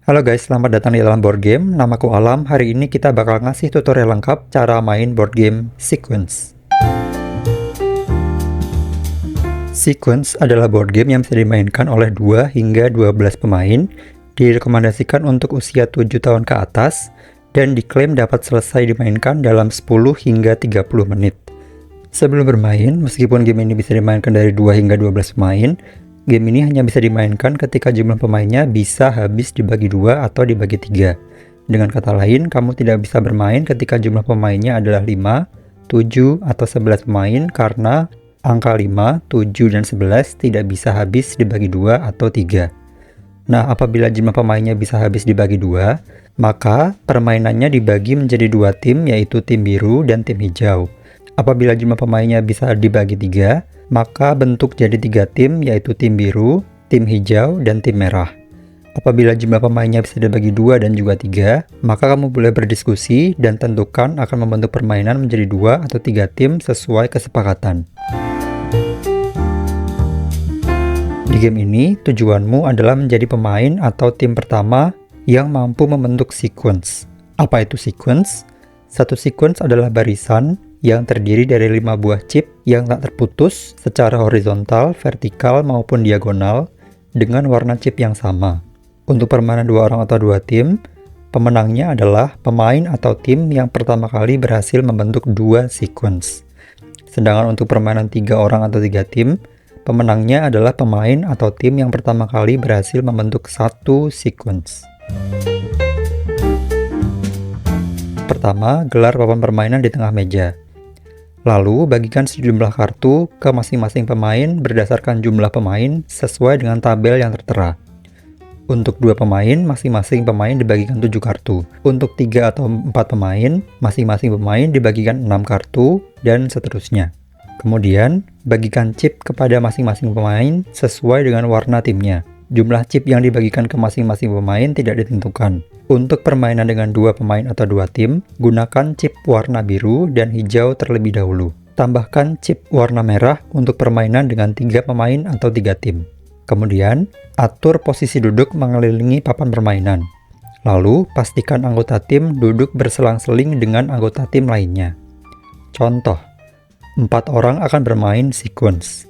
Halo guys, selamat datang di dalam board game. Namaku Alam. Hari ini kita bakal ngasih tutorial lengkap cara main board game Sequence. Sequence adalah board game yang bisa dimainkan oleh 2 hingga 12 pemain, direkomendasikan untuk usia 7 tahun ke atas, dan diklaim dapat selesai dimainkan dalam 10 hingga 30 menit. Sebelum bermain, meskipun game ini bisa dimainkan dari 2 hingga 12 pemain, game ini hanya bisa dimainkan ketika jumlah pemainnya bisa habis dibagi 2 atau dibagi 3. Dengan kata lain, kamu tidak bisa bermain ketika jumlah pemainnya adalah 5, 7, atau 11 pemain karena angka 5, 7, dan 11 tidak bisa habis dibagi 2 atau 3. Nah, apabila jumlah pemainnya bisa habis dibagi 2, maka permainannya dibagi menjadi 2 tim, yaitu tim biru dan tim hijau. Apabila jumlah pemainnya bisa dibagi 3, maka bentuk jadi 3 tim, yaitu tim biru, tim hijau, dan tim merah. Apabila jumlah pemainnya bisa dibagi 2 dan juga 3, maka kamu boleh berdiskusi dan tentukan akan membentuk permainan menjadi 2 atau 3 tim sesuai kesepakatan. Di game ini, tujuanmu adalah menjadi pemain atau tim pertama yang mampu membentuk sequence. Apa itu sequence? Satu sequence adalah barisan yang terdiri dari 5 buah chip yang tak terputus secara horizontal, vertikal, maupun diagonal dengan warna chip yang sama. Untuk permainan 2 orang atau 2 tim, pemenangnya adalah pemain atau tim yang pertama kali berhasil membentuk 2 sequence. Sedangkan untuk permainan 3 orang atau 3 tim, pemenangnya adalah pemain atau tim yang pertama kali berhasil membentuk 1 sequence. Pertama, gelar papan permainan di tengah meja. Lalu, bagikan sejumlah kartu ke masing-masing pemain berdasarkan jumlah pemain sesuai dengan tabel yang tertera. Untuk 2 pemain, masing-masing pemain dibagikan 7 kartu. Untuk 3 atau 4 pemain, masing-masing pemain dibagikan 6 kartu, dan seterusnya. Kemudian, bagikan chip kepada masing-masing pemain sesuai dengan warna timnya. Jumlah chip yang dibagikan ke masing-masing pemain tidak ditentukan. Untuk permainan dengan 2 pemain atau 2 tim, gunakan chip warna biru dan hijau terlebih dahulu. Tambahkan chip warna merah untuk permainan dengan 3 pemain atau 3 tim. Kemudian, atur posisi duduk mengelilingi papan permainan. Lalu, pastikan anggota tim duduk berselang-seling dengan anggota tim lainnya. Contoh, 4 orang akan bermain sequence.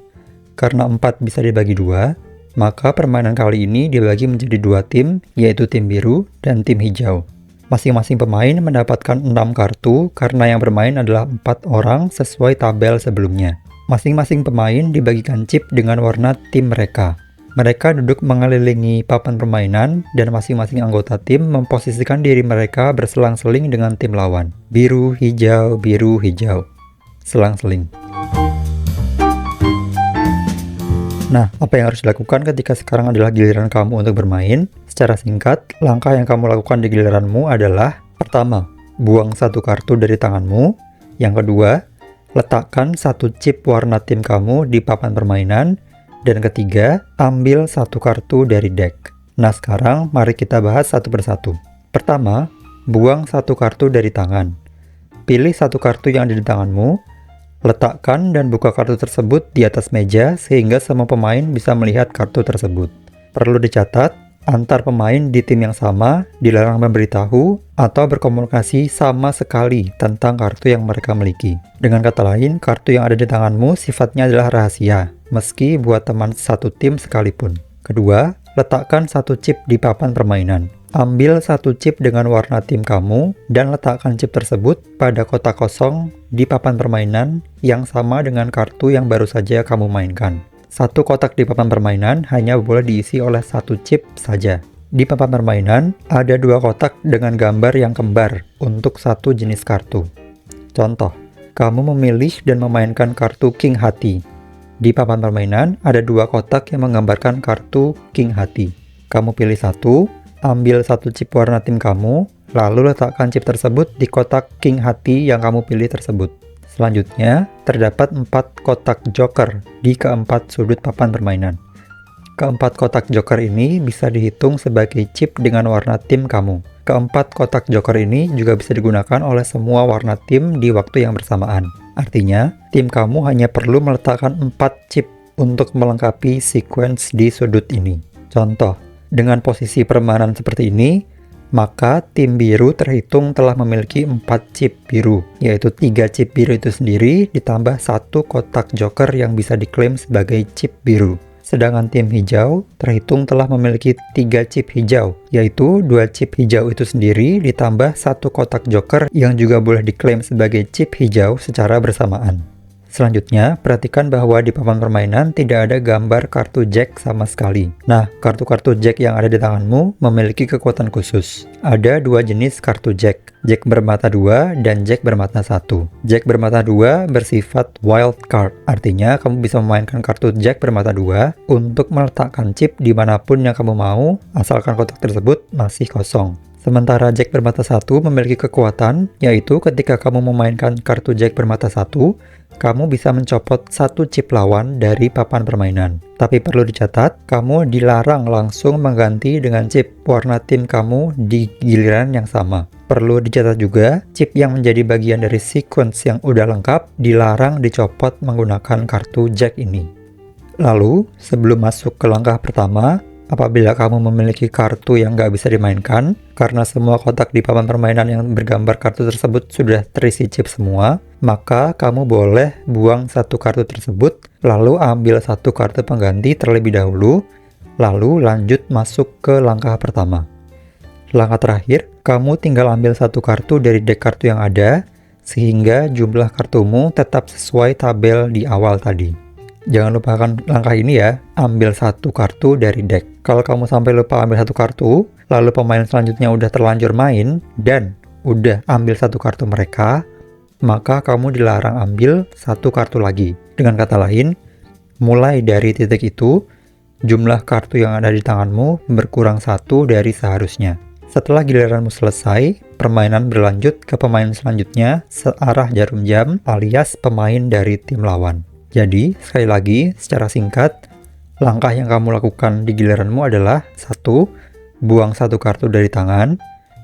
Karena 4 bisa dibagi 2, maka permainan kali ini dibagi menjadi 2 tim, yaitu tim biru dan tim hijau. Masing-masing pemain mendapatkan 6 kartu karena yang bermain adalah 4 orang sesuai tabel sebelumnya. Masing-masing pemain dibagikan chip dengan warna tim mereka. Mereka duduk mengelilingi papan permainan dan masing-masing anggota tim memposisikan diri mereka berselang-seling dengan tim lawan. Biru, hijau, selang-seling. Nah, apa yang harus dilakukan ketika sekarang adalah giliran kamu untuk bermain? Secara singkat, langkah yang kamu lakukan di giliranmu adalah: pertama, buang 1 kartu dari tanganmu. Yang kedua, letakkan 1 chip warna tim kamu di papan permainan. Dan ketiga, ambil 1 kartu dari deck. Nah, sekarang mari kita bahas satu persatu. Pertama, buang 1 kartu dari tangan. Pilih 1 kartu yang ada di tanganmu. Letakkan dan buka kartu tersebut di atas meja sehingga semua pemain bisa melihat kartu tersebut. Perlu dicatat, antar pemain di tim yang sama dilarang memberitahu atau berkomunikasi sama sekali tentang kartu yang mereka miliki. Dengan kata lain, kartu yang ada di tanganmu sifatnya adalah rahasia, meski buat teman satu tim sekalipun. Kedua, letakkan 1 chip di papan permainan. Ambil 1 chip dengan warna tim kamu dan letakkan chip tersebut pada kotak kosong di papan permainan yang sama dengan kartu yang baru saja kamu mainkan. 1 kotak di papan permainan hanya boleh diisi oleh 1 chip saja. Di papan permainan ada 2 kotak dengan gambar yang kembar untuk 1 jenis kartu. Contoh, kamu memilih dan memainkan kartu King Hati. Di papan permainan ada 2 kotak yang menggambarkan kartu King Hati. Kamu pilih 1, ambil 1 chip warna tim kamu, lalu letakkan chip tersebut di kotak King Hati yang kamu pilih tersebut. Selanjutnya, terdapat 4 kotak joker di keempat sudut papan permainan. Keempat kotak joker ini bisa dihitung sebagai chip dengan warna tim kamu. Keempat kotak joker ini juga bisa digunakan oleh semua warna tim di waktu yang bersamaan. Artinya, tim kamu hanya perlu meletakkan 4 chip untuk melengkapi sequence di sudut ini. Contoh, Dengan posisi permainan seperti ini, maka tim biru terhitung telah memiliki 4 chip biru, yaitu 3 chip biru itu sendiri ditambah 1 kotak joker yang bisa diklaim sebagai chip biru. Sedangkan tim hijau terhitung telah memiliki 3 chip hijau, yaitu 2 chip hijau itu sendiri ditambah 1 kotak joker yang juga boleh diklaim sebagai chip hijau secara bersamaan. Selanjutnya, perhatikan bahwa di papan permainan tidak ada gambar kartu Jack sama sekali. Nah, kartu-kartu Jack yang ada di tanganmu memiliki kekuatan khusus. Ada 2 jenis kartu Jack, Jack bermata 2 dan Jack bermata 1. Jack bermata 2 bersifat wild card, artinya kamu bisa memainkan kartu Jack bermata 2 untuk meletakkan chip dimanapun yang kamu mau, asalkan kotak tersebut masih kosong. Sementara Jack bermata 1 memiliki kekuatan, yaitu ketika kamu memainkan kartu Jack bermata 1, kamu bisa mencopot 1 chip lawan dari papan permainan. Tapi perlu dicatat, kamu dilarang langsung mengganti dengan chip warna tim kamu di giliran yang sama. Perlu dicatat juga, chip yang menjadi bagian dari sequence yang udah lengkap dilarang dicopot menggunakan kartu Jack ini. Lalu, sebelum masuk ke langkah pertama, apabila kamu memiliki kartu yang nggak bisa dimainkan, karena semua kotak di papan permainan yang bergambar kartu tersebut sudah terisi chip semua, maka kamu boleh buang 1 kartu tersebut, lalu ambil 1 kartu pengganti terlebih dahulu, lalu lanjut masuk ke langkah pertama. Langkah terakhir, kamu tinggal ambil 1 kartu dari deck kartu yang ada, sehingga jumlah kartumu tetap sesuai tabel di awal tadi. Jangan lupakan langkah ini ya, ambil 1 kartu dari deck. Kalau kamu sampai lupa ambil 1 kartu, lalu pemain selanjutnya udah terlanjur main, dan udah ambil 1 kartu mereka, maka kamu dilarang ambil 1 kartu lagi. Dengan kata lain, mulai dari titik itu, jumlah kartu yang ada di tanganmu berkurang 1 dari seharusnya. Setelah giliranmu selesai, permainan berlanjut ke pemain selanjutnya searah jarum jam alias pemain dari tim lawan. Jadi, sekali lagi, secara singkat, langkah yang kamu lakukan di giliranmu adalah 1. Buang 1 kartu dari tangan,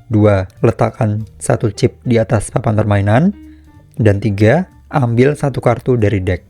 2. Letakkan 1 chip di atas papan permainan, dan 3. Ambil 1 kartu dari deck.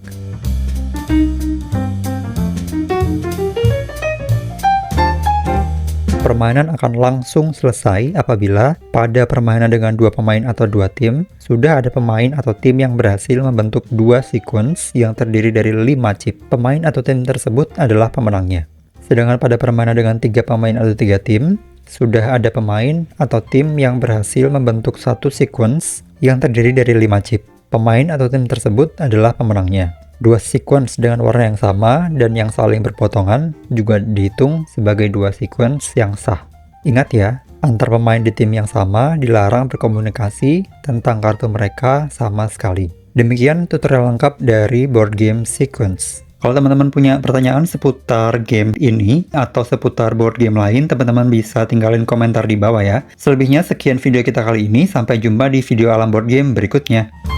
Permainan akan langsung selesai apabila pada permainan dengan 2 pemain atau 2 tim, sudah ada pemain atau tim yang berhasil membentuk 2 sequence yang terdiri dari 5 chip. Pemain atau tim tersebut adalah pemenangnya. Sedangkan pada permainan dengan 3 pemain atau 3 tim, sudah ada pemain atau tim yang berhasil membentuk 1 sequence yang terdiri dari 5 chip. Pemain atau tim tersebut adalah pemenangnya. 2 sequence dengan warna yang sama dan yang saling berpotongan juga dihitung sebagai 2 sequence yang sah. Ingat ya, antar pemain di tim yang sama dilarang berkomunikasi tentang kartu mereka sama sekali. Demikian tutorial lengkap dari board game Sequence. Kalau teman-teman punya pertanyaan seputar game ini atau seputar board game lain, teman-teman bisa tinggalin komentar di bawah ya. Selebihnya sekian video kita kali ini, sampai jumpa di video alam board game berikutnya.